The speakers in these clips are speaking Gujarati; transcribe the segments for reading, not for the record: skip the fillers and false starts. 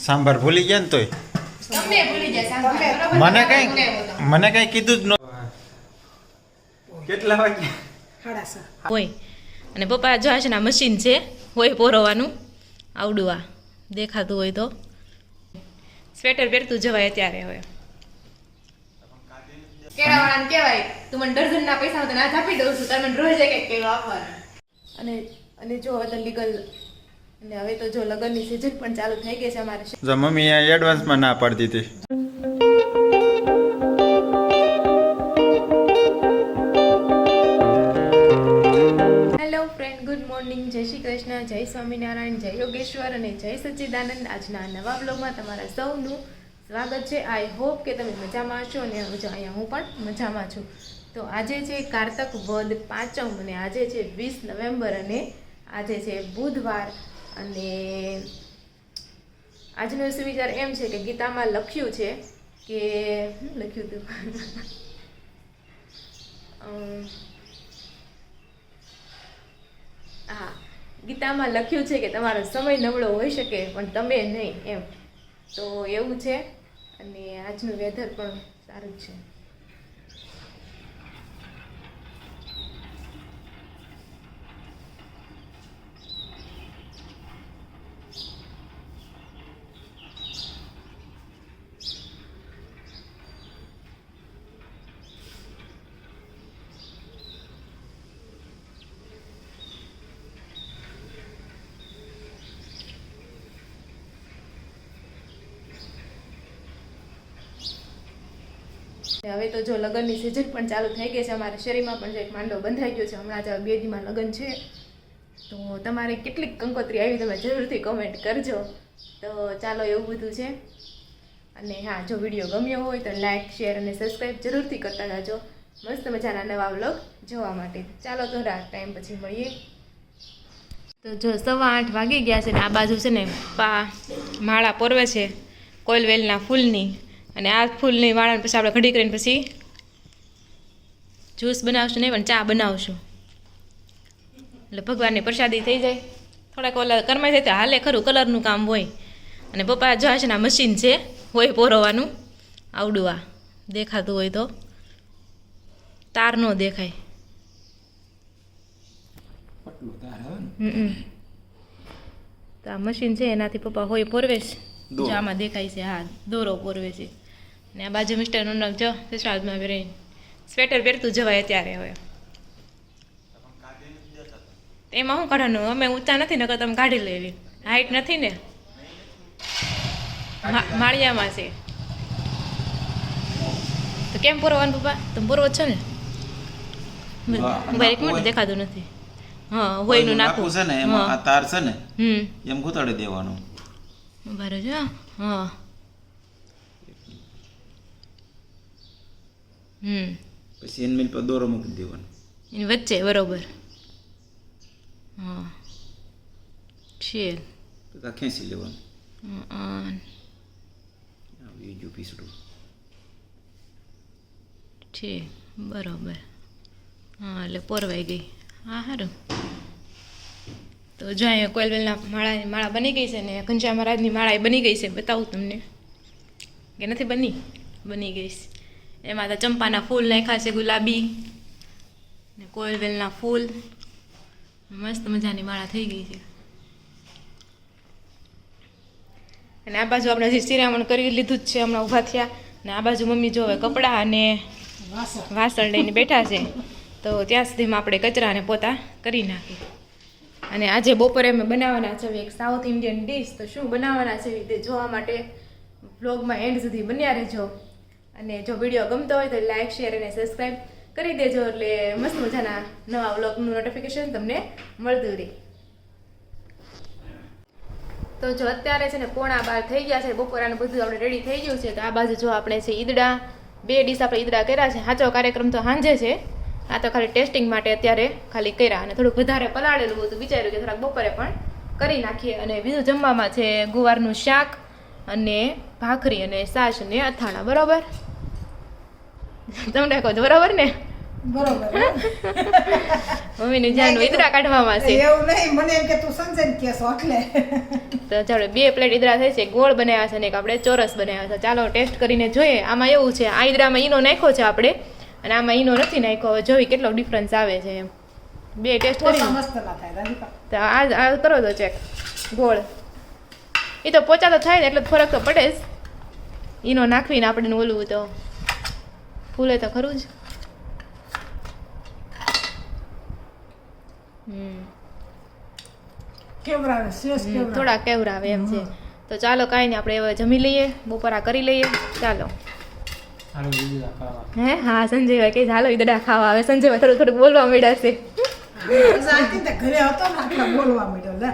સાંભાર ભૂલી ગયા ને તોય તમને ભૂલી જાય સાંભાર. મને કઈ કીધું જ ન. કેટલા વાગે? હોય અને પપ્પા જો છે ને મશીન છે હોય પોરવાનું આવડું આ દેખાતું હોય તો સ્વેટર પહેરતું જવાય અત્યારે. હવે કેળાવાળાને કહેવાય તું મને ડઝનના પૈસા હું તને આજ આપી દઉં છું, તમે રોજ એક એક કેળો આપવાના. અને જો હવે તો લીગલ અને હવે તો જો લગ્નની સિઝન પણ ચાલુ થઈ ગઈ છે અમારે. જો મમ્મી એડવાન્સમાં ના પાડી દીધી. હેલો ફ્રેન્ડ, ગુડ મોર્નિંગ, જય શ્રી કૃષ્ણ, જય સ્વામિનારાયણ, જય યોગેશ્વર અને જય સચ્ચિદાનંદ. આજના નવા બ્લોગમાં તમારા સૌનું સ્વાગત છે. આઈ હોપ કે તમે મજામાં છો અને અહીંયા હું પણ મજામાં છું. તો આજે છે કારતક વદ પાંચમ અને આજે છે 20 નવેમ્બર અને આજે છે બુધવાર. અને આજનો સુવિચાર એમ છે કે ગીતામાં લખ્યું છે કે લખ્યું હતું હા, ગીતામાં લખ્યું છે કે તમારો સમય નબળો હોઈ શકે પણ તમે નહીં, એમ. તો એવું છે અને આજનું વેધર પણ સારું છે. હવે તો જો લગ્નની સિઝન પણ ચાલુ થઈ ગઈ છે. અમારા શેરીમાં પણ જો એક માંડવો બંધાઈ ગયો છે. હમણાં જ 2 દીમાં લગ્ન છે. તો તમારે કેટલીક કંકોત્રી આવી તમે જરૂરથી કમેન્ટ કરજો. તો ચાલો, એવું બધું છે. અને હા, જો વિડીયો ગમ્યો હોય તો લાઈક, શેર અને સબસ્ક્રાઈબ જરૂરથી કરતા જાજો મસ્ત મજાના નવા વ્લોગ જોવા માટે. ચાલો તો રાત ટાઈમ પછી મળીએ. તો જો 8:15 વાગી ગયા છે ને આ બાજુ છે ને માળા પરવે છે કોલવેલના ફૂલની. અને આ ફૂલની વાળાને પછી આપણે ઘડી કરીને પછી જ્યુસ બનાવશું નહીં પણ ચા બનાવશું એટલે ભગવાનની પ્રસાદી થઈ જાય. થોડાક ઓલા કરમાઈ જાય તો હાલે ખરું, કલરનું કામ હોય. અને પપ્પા જો છે ને આ મશીન છે હોય પોરવાનું આવડું આ દેખાતું હોય તો તાર ન દેખાય. તો આ મશીન છે એનાથી પપ્પા હોય પોરવે છે. જો આમાં દેખાય છે, હા, દોરો પોરવે છે. ને આ બાજુ મિસ્ટર નનક જો સ્વાદમાં રહીને સ્વેટર પહેરતું જવાય અત્યારે. હવે એમાં શું કાઢવાનું, અમે ઊંચા નથી નકર તમે કાઢી લેવી, હાઈટ નથી ને, માળિયામાં છે. તો કેમ પોરવાનું પપ્પા? તમે પોરવો છો ને? એક મિનિટ દેખાતું નથી. હા, હોયનું નાખવું છે ને એમાં આ તાર છે ને એમ ઘૂંટાડી દેવાનું. બરાબર છે. હા, પછી એની મિલ પર દોરો મૂકી દેવાનો એની વચ્ચે. બરોબર. હા, છે. તો ખેંચી લેવાનું. બીજું પીસડું છે. બરોબર. હા, એટલે પોરવાઈ ગઈ. હા, સારું. તો જો અહીંયા કોયલવેલના માળા બની ગઈ છે ને ઘનશ્યામ મહારાજની માળા બની ગઈ છે. બતાવું તમને કે નથી બની? બની ગઈ છે. એમાં તો ચંપાના ફૂલ નાખ્યા છે, ગુલાબી ને કોયલવેલના ફૂલ. મસ્ત મજાની માળા થઈ ગઈ છે. અને આ બાજુ આપણે હજી શિરામણ કરી લીધું જ છે, હમણાં ઊભા થયા. ને આ બાજુ મમ્મી જો હવે કપડાં અને વાસણ લઈને બેઠા છે. તો ત્યાં સુધીમાં આપણે કચરા અને પોતા કરી નાખીએ. અને આજે બપોરે અમે બનાવવાના છે એક સાઉથ ઇન્ડિયન ડિશ. તો શું બનાવવાના છે તે જોવા માટે બ્લોગમાં એન્ડ સુધી બન્યા રહેજો. અને જો વિડીયો ગમતો હોય તો લાઈક, શેર અને સબસ્ક્રાઈબ કરી દેજો એટલે મસ્ત મજાના નવા બ્લોગનું નોટિફિકેશન તમને મળતું રહે. તો જો અત્યારે છે ને 11:15 થઈ ગયા છે. બપોરાનું બધું આપણે રેડી થઈ ગયું છે. તો આ બાજુ જો આપણે છે ઈદડા, 2 ડીશ આપણે ઈદડા કર્યા છે. સાચો કાર્યક્રમ તો સાંજે છે, આ તો ખાલી ટેસ્ટિંગ માટે અત્યારે ખાલી કર્યા. અને થોડુંક વધારે પલાળેલું હતું, વિચાર્યું કે થોડાક બપોરે પણ કરી નાખીએ. અને બીજું જમવામાં છે ગુવારનું શાક અને ભાખરી અને છાશ અને અથાણા. બરાબર? તમને કહો છો બરાબર ને? બરોબર મમ્મીની જાન ઈદરા કાઢવામાં છે. એવું નહીં, મને એમ કે તું સંજય કેસો એટલે તો ચાલો 2 પ્લેટ ઈદરા થઈ છે. ગોળ બનાવ્યા છે ને એક આપણે ચોરસ બનાવ્યા છે. ચાલો ટેસ્ટ કરીને જોઈએ. આમાં એવું છે, આ ઈદરામાં ઈનો નાખ્યો છે આપણે અને આમાં ઈનો નથી નાખ્યો. હવે જોઈ કેટલો ડિફરન્સ આવે છે એમ. 2 ટેસ્ટ પોસા કરીને મસ્ત ના થાય રાધિકા. તો આ કરો તો ચેક. ગોળ એ તો પોચા તો થાય ને એટલે ફરક તો પડે જ. ઈનો નાખવીને આપણે ઓલું તો ફૂલે તો ખરું જ. કેવરાવે શેષ કેવરાવે. થોડા કેવરાવે એમ છે. તો ચાલો કાંઈ નહીં, આપણે હવે જમી લઈએ, બપોરા કરી લઈએ. ચાલો હે હા, સંજયભાઈ કઈ હાલો ઈદડા ખાવા. આવે સંજયભાઈ થોડું બોલવા માંડ્યા છે. રજા હતી ને ઘરે હતો ને આટલા બોલવા માંડ્યો લે.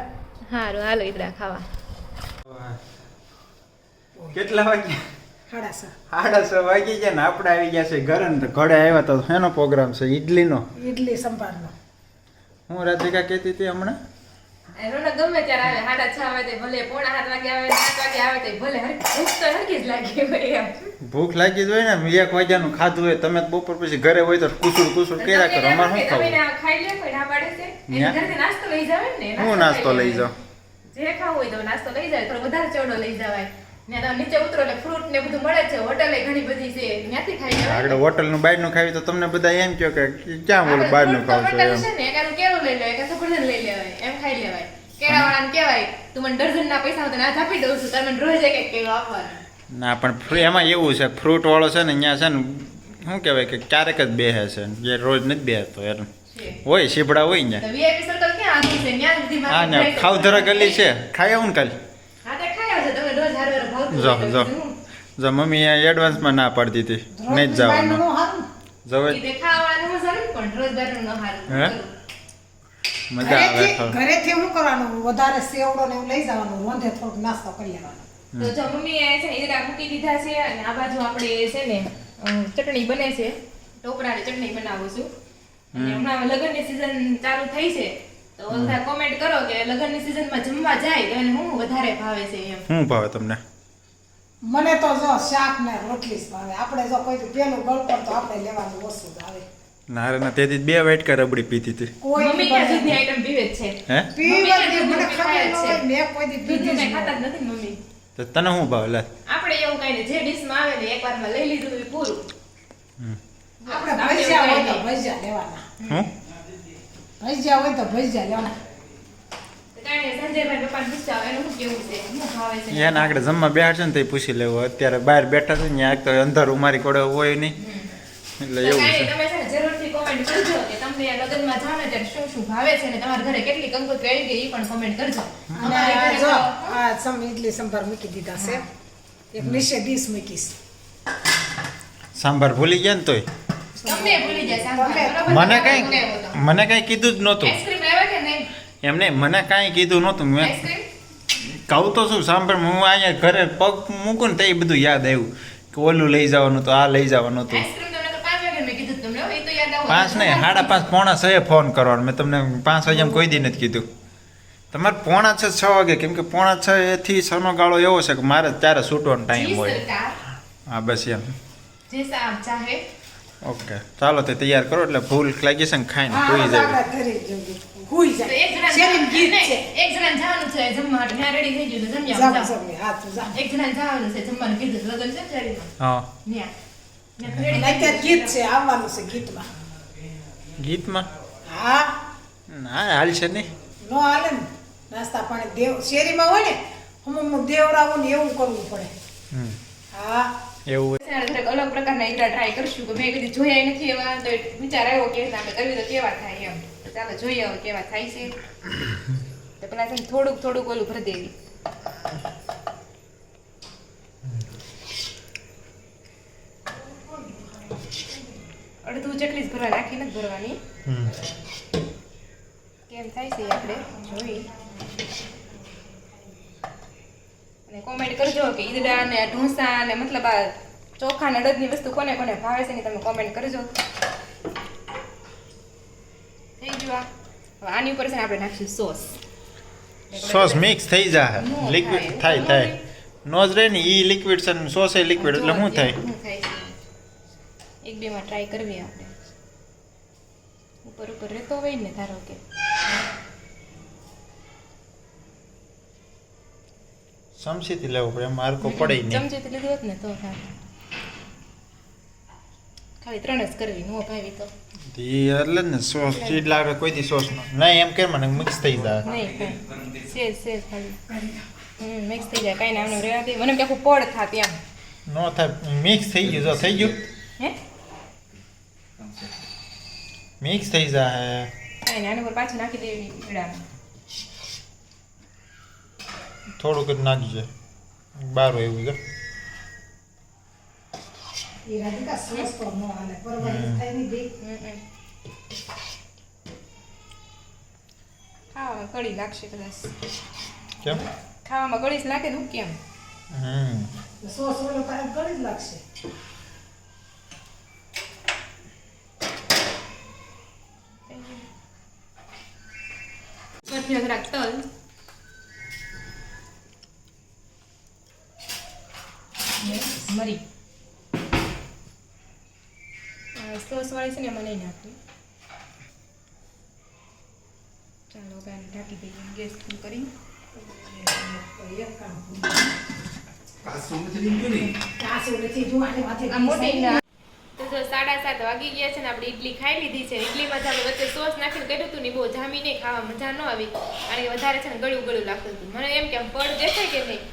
સારું હાલો ઈદડા ખાવા. કેટલા વાગ્યા? 6:30. 6:30 વાગી ગયા ને આપણે આવી ગયા છે ઘરે ને. તો ઘરે આવ્યા તો એનો પ્રોગ્રામ છે ઈડલીનો. ઈડલી સંભારનો. હું રાધિકા કહેતી હતી હમણાં રોનક ગમે ત્યારે આવે, 6:30 આવે તો ભલે, 7:45 વાગે આવે, 7 વાગે આવે તો ભલે, ભૂખ તો હરખી જ લાગે હોય એમ. ભૂખ લાગી જ હોય ને. 1 વાગ્યાનું ખાધું હોય, તમે બપોર પછી ઘરે હોય તો કુસુર કર્યા કરો. અમારે શું ખાવું? તમે ખાઈ લે, કોઈ ના પાડે છે. એની ઘરેથી નાસ્તો લઈ જાવે ને. હું નાસ્તો લઈ જાઉં? જે ખાવું હોય તો નાસ્તો લઈ જાય, થોડો વધારે ચવડો લઈ જવાય. ને તો નીચે ઉતરો એટલે ફ્રૂટ ને બધું મળે છે, હોટલે ઘણી બધી છે, ત્યાંથી ખાઈ લેવાય. આગળ હોટલનું બહારનું ખાવી તો તમને બધા એમ કહો કે ક્યાં બોલું બહારનું ખાવ છો હોટલ એમ. છે ને, એકાદું કેળું લઈ લેવાય, એકાદું સફરજન લઈ લેવાય, એમ ખાઈ લેવાય. કેળાવાળાને કહેવાય તું મને ડઝન ના પૈસા હું તને આજ આપી દઉં છું, તમે મને રોજ એક કેળું આપવાનું. ના પણ એમાં એવું છે, ફ્રૂટ વાળો છે ને અહીંયા છે ને શું કહેવાય કે ક્યારેક જ બેસે છે, જે રોજ નથી બેસતો એમ હોય. સીભડા હોય ને તો VIP સર્કલ ક્યાં આવું છે? ત્યાં સુધી હા મારે ને ખાઈ ખાવધરા શકું. ગલી છે, ખાઈ આવું ને કાલે. હા તે ખાઈ આવજો, તમે રોજ હારે હારે ભાવતું જો હોય તો જો હું. જો મમ્મી એડવાન્સમાં ના પાડતી હતી નહીં જ બાયનું જવાનું. નો હારું. જવાય ઈ તે ખાવાનું સારું પણ રોજ બહારનું ન હારું. હે? મજા આવે ઘરેથી ખાવ. ઘરેથી શું કરવાનું, વધારે સેવડો ને એવું લઈ જવાનું, રોંધે થોડુંક નાસ્તો કરી લેવાનો. તો જો મમ્મીએ છે ને ઈદડા મૂકી દીધા છે અને આ બાજુ આપણે છે ને ચટણી બને છે. ટોપરાની ચટણી બનાવું છું. અને હમણાં લગ્નની સીઝન ચાલુ થઈ છે તો બધા કોમેન્ટ કરો કે લગ્નની સીઝનમાં જમવા જાય તો એને શું વધારે ભાવે છે એમ. શું ભાવે તમને? મને તો જો શાક ને રોટલી જ ભાવે. આપણે જો કોઈ પેલું ગળપણ તો આપણે લેવાનું ઓછું જ આવે. ના રે ના, તેથી 2 વાટકા રબડી પીતી હતી. કોઈ મમ્મી ક્યાં દૂધની આઈટમ પીવે જ છે. હે? પીવા દે, મમ્મી મને ક્યાં ખબર ન દૂધ હોય, મેં કોઈ દી દૂધ પીધી જ કઈ ખાતા નહીં. જ નથી મમ્મી. તો તને શું ભાવે? લે આપણે એવું કઈ નહીં, જે ડીશમાં આવે ને એકવારમાં લઈ લીધું એ પૂરું. આપણે ભજીયા હોય તો ભજીયા લેવાના. હું ભજીયા હોય તો ભજીયા લેવાના. તો કાંઈ નહીં, સંજયભાઈ પપ્પાને પૂછતા હોય એનું શું કેવું છે, શું ભાવે છે. એને આગળ જમવા બેહાડશે ને તો પૂછી લેવું. અત્યારે બહાર બેઠા છે ને ત્યાં એક તો અંધારું મારી કોડે હોય નહીં એટલે તો એવું કાંઈ છે. નહીં, તમે છે ને જરૂરથી કોમેન્ટ કરજો કે તમને આ લગ્નમાં જાઓ ને ત્યારે શું શું ભાવે છે ને તમારા ઘરે કેટલી કંકોત્રી આવી ગઈ એ પણ કોમેન્ટ કરજો. અને અમારા આ ઘરે જો તો- આ ઈડલી સંભાર મૂકી દીધા છે. એક નીચે ડીશ મૂકીશ. સાંભાર ભૂલી ગયા ને તોય તમને ભૂલી જાય સાંભાર, તમે- બરાબર? મને તમારે કઈ બનાવ્યો હતો. મને કઈ કીધું જ નહોતું. આઈસ્ક્રીમ લાવ્યા કે નહીં? એમને મને કાંઈ કીધું નહોતું. મેં આઈસ્ક્રીમ? કહું તો શું સાંભળ, હું અહીંયા ઘરે પગ મૂકું ને તો એ બધું યાદ આવ્યું કે ઓલું લઈ જવાનું તો આ લઈ જવાનું હતું. આઈસ્ક્રીમ તમને તો 5 વાગે મેં કીધું તમને, હો, એ તો યાદ આવો. 5 નહીં, 5:30 પોણા 6 ફોન કરવાનો. મેં તમને 5 વાગ્યા કોઈ દી નથી કીધું. તમારે પોણા 6 વાગે, કેમ કે પોણા 6 થી 6 નો ગાળો એવો છે કે મારે ત્યારે છૂટવાનો ટાઈમ જી હોય. સરકાર, હા બસ એમ. જૈસા આપ ચાહે. ઓકે ચાલો તે તૈયાર કરો એટલે ભૂખ લાગી છે ને ખાઈને હા, સુઈ જાય. આપણે ઘરે જવું. હુઈ તો જાય. એક જણાને શેરીમાં ગીત નહીં, છે. એક જણાને જવાનું છે જમવા માટે, ત્યાં રેડી થઈ ગયું તો જમ્યા જાઓ, જાઓ. જાઓ, હા, તું જા. એક જણાને જવાનું છે જમવાનું કીધું, લગ્ન છે ને શેરીમાં. હા ત્યાં. ત્યાં અને ready અત્યારે થઈ ગીત ગયું. છે, આવવાનું છે ગીતમાં. ગીતમાં હા, ના હાલ છે નહીં. નો હાલે ને. નાસ્તા પાણી દેવ શેરીમાં હોય ને, હમણાં દેવરાવું ને એવું કરવું પડે. હમ, હા, એવું હોય. છે ને થોડાક અલગ પ્રકારના ઈદડા ટ્રાય કરશું કે મેં કદી જોયા નથી એવા, તો વિચાર આવ્યો કે આપણે કરવી તો કેવા થાય એમ. તો ચાલો જોઈએ હવે કેવા થાય છે. તો પેલા છે ને થોડુંક ઓલું ભરી દેવી. અડધું ચટણી જ ભરવાની, આખી નથી ભરવાની. હમ. કેમ થાય છે એ આપણે જોઈ અને કોમેન્ટ કરજો કે ઈદડા ને ઢોસા ને મતલબ આ ચોખા ને અડદની વસ્તુ કોને કોને ભાવે છે ને તમે કોમેન્ટ કરજો. થઈ ગયું આ. હવે આની ઉપર છે ને આપણે નાખીશું સોસ. સોસ મિક્સ થઈ જાય, નો લિક્વિડ થાય. થાય. નોઝ રહે ને ઈ લિક્વિડ છે ને સોસ એ લિક્વિડ એટલે શું થાય? શું થાય છે એક બે માં ટ્રાય કરવી આપણે. ઉપર રહેતો હોય ને ધારો કે સમસીથી લેવું પડે એમ મારકો પડે નહીં ચમચીથી લીધું હોત ને તો થાય. ખાલી 3 જ કરવી નો ભાવી તો ઈ એટલે જ ને સોસ ચીડ લાગે કોઈ દી સોસ નો નહીં એમ કે મને મિક્સ થઈ જાય નહીં સેજ ખાલી મિક્સ થઈ જાય કાંઈ ના આમને રહેવા દે મને આખું પડ થાત એમ નો થાય મિક્સ થઈ ગયું જો થઈ ગયું હે મિક્સ થઈ જાય કાંઈ ના આની પર પાછી નાખી દેવી પીડામાં થોડુંક જ નાખજે બાર એવું કે એ રાધિકા સોસ તો ન હાલે પરવારી થાય નહીં બે ખાવામાં કળી લાગશે કદાચ કેમ ખાવામાં કળી જ લાગે ને હું કેમ સોસ ઓલો કાંઈ ગળી જ લાગશે ચટણી જરાક તલ મરી સોસ વાળી છે ને એમાં નહીં નાખવી ચાલો હવે આને ઢાંકી દઈએ ગેસ ફૂલ કરી કાસુ નથી જોવાને માથે આ મોટી તો જો 7:30 વાગી ગયા છે ને આપણે ઇડલી ખાઈ લીધી છે ઇડલીમાં આપણે વચ્ચે સોસ નાખીને કર્યું હતું ને બહુ જામી નહીં ખાવા મજા ન આવી અને વધારે છે ને ગળું લાગતું હતું મને એમ કે આમ પડ દેખાય કે નહીં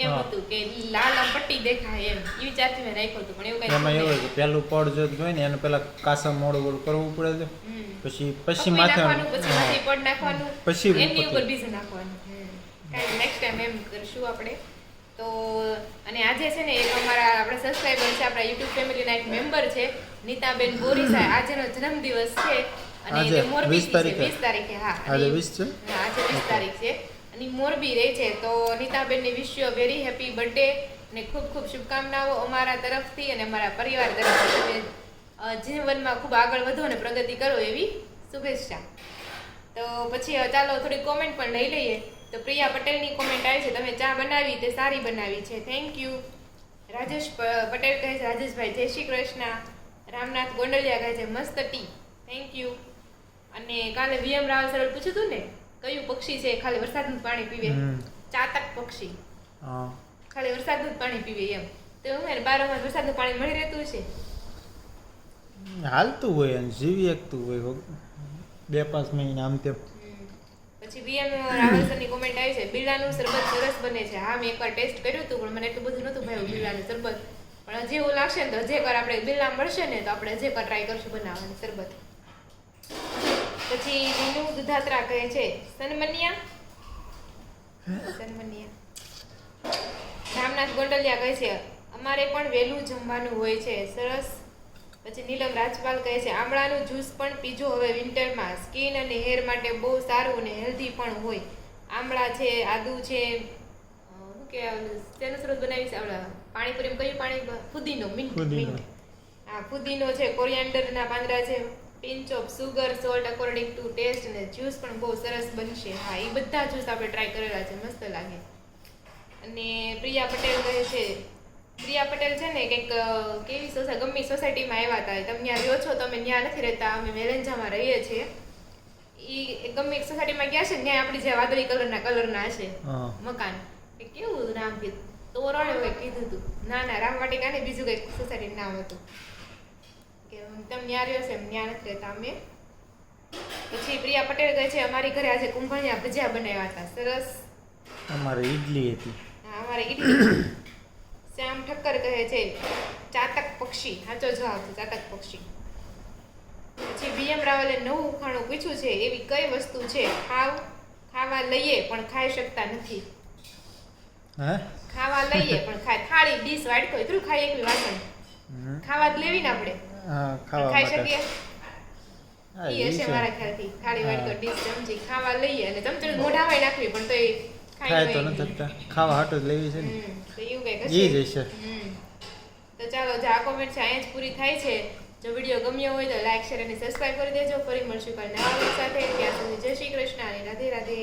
એમ હતું કે લાલ આમ પટ્ટી દેખાય એમ એ વિચારથી મેં રાખ્યું હતું પણ એવું એમાં એવું કઈ હોય કે પહેલું પડ જો હોય ને એને પેલા કાસા મોડું કરવું પડે છે પછી માથે પછી માથે પડ નાખવાનું પછી એની ઉપર બીજું નાખવાનું કાંઈ નેક્સ્ટ ટાઈમ એમ કરશું આપણે તો અને આજે છે ને એક અમારા આપણા સબસ્ક્રાઇબર છે આપણા યુટ્યુબ ફેમિલીના એક મેમ્બર છે નીતાબેન બોરીસા આજનો જન્મદિવસ છે અને આજે તે મોરબી 20 તારીખે હા આજે 20 છે હા આજે 20 તારીખ છે અને મોરબી રહે છે તો નીતાબેનને wish you very happy birthday અને ખૂબ ખૂબ શુભકામનાઓ અમારા તરફથી અને અમારા પરિવાર તરફથી તમે જીવનમાં ખૂબ આગળ વધો અને પ્રગતિ કરો એવી શુભેચ્છા તો પછી ચાલો થોડી કોમેન્ટ પણ લઈ લઈએ તો પ્રિયા પટેલની કોમેન્ટ આવી છે તમે ચા બનાવી તે સારી બનાવી છે થેન્ક યુ રાજેશ પટેલ કહે છે રાજેશભાઈ જય શ્રી કૃષ્ણ રામનાથ ગોંડલિયા કહે છે મસ્ત ટી થેન્ક યુ અને કાલે વીએમ રાવલ સર પૂછ્યું હતું ને કયું પક્ષી છે ખાલી વરસાદનું પાણી પીવે ચાતક પક્ષી ખાલી વરસાદનું જ પાણી પીવે એમ તો હું બારોમાં વરસાદનું પાણી મળી રહેતું છે હાલતું હોય અને જીવી શકતું હોય 2-5 મહિના આમ તેમ પછી વીએમ રાવલ સરની કોમેન્ટ આવી છે બિરલાનું શરબત સરસ બને છે હા મેં એકવાર ટેસ્ટ કર્યું હતું પણ મને એટલું બધું નહોતું ભાવ્યું બિરલાનું શરબત પણ હજી એવું લાગશે ને તો હજી એકવાર આપણે બિરલા મળશે ને તો આપણે હજી એકવાર ટ્રાય કરશું બનાવવાની શરબત પછી વિનુ દુધાત્રા કહે છે સન્મનિયા રામનાથ ગોંડલિયા કહે છે અમારે પણ વહેલું જમવાનું હોય છે સરસ પછી નીલમ રાજપાલ કહે છે આમળાનું જ્યુસ પણ પીજો હવે વિન્ટરમાં સ્કિન અને હેર માટે બહુ સારું અને હેલ્ધી પણ હોય આમળા છે આદુ છે શું કે તેનું સરસ બનાવી છે આપણા પાણીપુરીમાં કયું પાણી ફુદીનો મિન્ટ હા ફુદીનો છે કોરિયાન્ડરના પાંદડા છે pinch of sugar salt according to taste અને જ્યુસ પણ બહુ સરસ બનશે હા એ બધા જ્યુસ આપણે ટ્રાય કરેલા છે મસ્ત લાગે અને પ્રિયા પટેલ કહે છે પ્રિયા પટેલ છે ને કંઈક કેવી ગમે સોસાયટીમાં આવ્યા હતા તમે ત્યાં રહ્યો છો તમે ત્યાં નથી રહેતા અમે વેલેન્જામાં રહીએ છીએ એ ગમે એક સોસાયટીમાં ગયા છે ને ત્યાં આપણી જે વાદળી કલરના હશે મકાન એ કેવું નામ કીધું તોરણ એવું કીધું હતું ના રામવાટિકા ને બીજું કંઈક સોસાયટીનું નામ હતું કે તમે ત્યાં રહ્યો છે ત્યાં નથી રહેતા અમે પછી પ્રિયા પટેલ કહે છે અમારી ઘરે આજે કુંભળિયા ભજીયા બનાવ્યા હતા સરસ અમારે ઈડલી હતી હા અમારે ઈડલી શ્યામ ઠક્કર કહે છે ચાતક પક્ષી સાચો જવાબ છે ચાતક પક્ષી પછી વીએમ રાવલે નવું ઉખાણું પૂછ્યું છે એવી કઈ વસ્તુ છે ખાવા લઈએ પણ ખાઈ શકતા નથી ખાવા લઈએ પણ થાળી ડીશ વાટકો એટલું ખાઈ એકલું વાસણ ખાવા જ લેવી ને આપણે ખાઈ શકીએ એ હશે મારા ખ્યાલથી થાળી વાટકો ડીશ ચમચી ખાવા લઈએ અને ચમચી મોઢામાં નાખવી પણ તો એ ખાય તો નથી શકતા ખાવા હાટો જ લેવી છે ને તો એવું કંઈક ઈ જ હશે તો ચાલો જે આ કોમેન્ટ છે અહીંયા જ પૂરી થાય છે જો વિડીયો ગમ્યો હોય તો લાઈક શેર અને સબસ્ક્રાઈબ કરી દેજો ફરી મળશું કાલે નવા વિડીયો સાથે ત્યાં સુધી જય શ્રી કૃષ્ણ અને રાધે રાધે